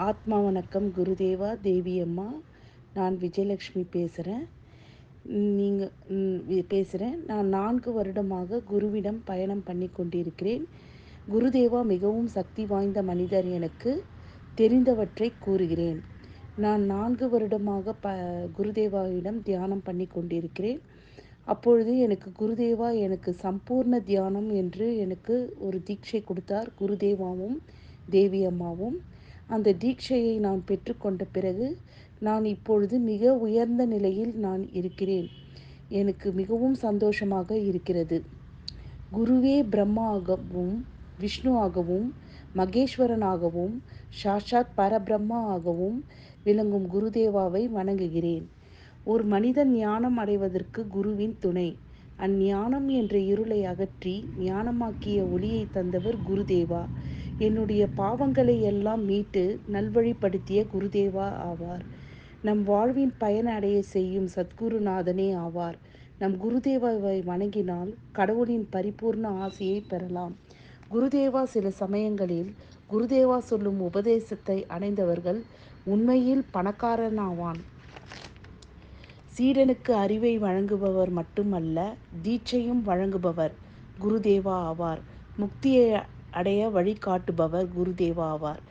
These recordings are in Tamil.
ஆத்மா வணக்கம் குருதேவா, தேவி அம்மா. நான் விஜயலக்ஷ்மி பேசுகிறேன். நான் 4 வருடமாக குருவிடம் பயணம் பண்ணி கொண்டிருக்கிறேன். குருதேவா மிகவும் சக்தி வாய்ந்த மனிதர். எனக்கு தெரிந்தவற்றை கூறுகிறேன். நான் 4 வருடமாக குருதேவாவிடம் தியானம் பண்ணி கொண்டிருக்கிறேன். அப்பொழுது எனக்கு குருதேவா எனக்கு சம்பூர்ண தியானம் என்று எனக்கு ஒரு தீட்சை கொடுத்தார், குருதேவாவும் தேவி அம்மாவும். அந்த தீட்சையை நான் பெற்றுக்கொண்ட பிறகு நான் இப்பொழுது மிக உயர்ந்த நிலையில் நான் இருக்கிறேன். எனக்கு மிகவும் சந்தோஷமாக இருக்கிறது. குருவே பிரம்மாவாகவும் விஷ்ணுவாகவும் மகேஸ்வரனாகவும் சாஷாத் பரபிரம்மா ஆகவும் விளங்கும் குருதேவாவை வணங்குகிறேன். ஒரு மனிதன் ஞானம் அடைவதற்கு குருவின் துணை. அஞ்ஞானம் என்ற இருளை அகற்றி ஞானமாக்கிய ஒளியை தந்தவர் குருதேவா. என்னுடைய பாவங்களை எல்லாம் மீட்டு நல்வழிப்படுத்திய குருதேவா ஆவார். நம் வாழ்வின் பயன் அடைய செய்யும் சத்குருநாதனே ஆவார். நம் குருதேவாவை வணங்கினால் கடவுளின் பரிபூர்ண ஆசியை பெறலாம். குருதேவா சில சமயங்களில் குருதேவா சொல்லும் உபதேசத்தை அடைந்தவர்கள் உண்மையில் பணக்காரனாவான். சீடனுக்கு அறிவை வழங்குபவர் மட்டுமல்ல, தீட்சையும் வழங்குபவர் குருதேவா ஆவார். முக்தியை அடைய வழிகாட்டுபவர் குருதேவா ஆவார்.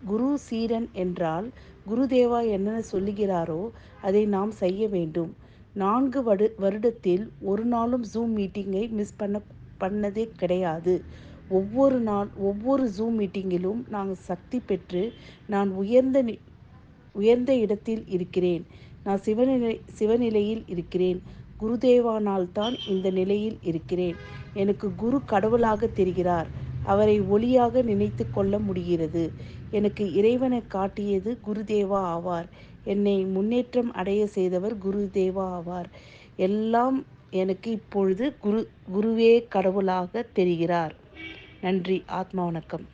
குரு சீடன் என்றால் குருதேவா என்ன சொல்லுகிறாரோ அதை நாம் செய்ய வேண்டும். 4 வருடத்தில் ஒரு நாளும் ஜூம் மீட்டிங்கை மிஸ் பண்ணதே கிடையாது. ஒவ்வொரு ஜூம் மீட்டிங்கிலும் நான் சக்தி பெற்று நான் உயர்ந்த இடத்தில் இருக்கிறேன். நான் சிவநிலையில் இருக்கிறேன். குருதேவானால் தான் இந்த நிலையில் இருக்கிறேன். எனக்கு குரு கடவுளாக தெரிகிறார். அவரை ஒளியாக நினைத்து கொள்ள முடிகிறது. எனக்கு இறைவனை காட்டியது குருதேவா ஆவார். என்னை முன்னேற்றம் அடைய செய்தவர் குருதேவா ஆவார். எல்லாம் எனக்கு இப்பொழுது குருவே கடவுளாக தெரிகிறார். நன்றி. ஆத்மா வணக்கம்.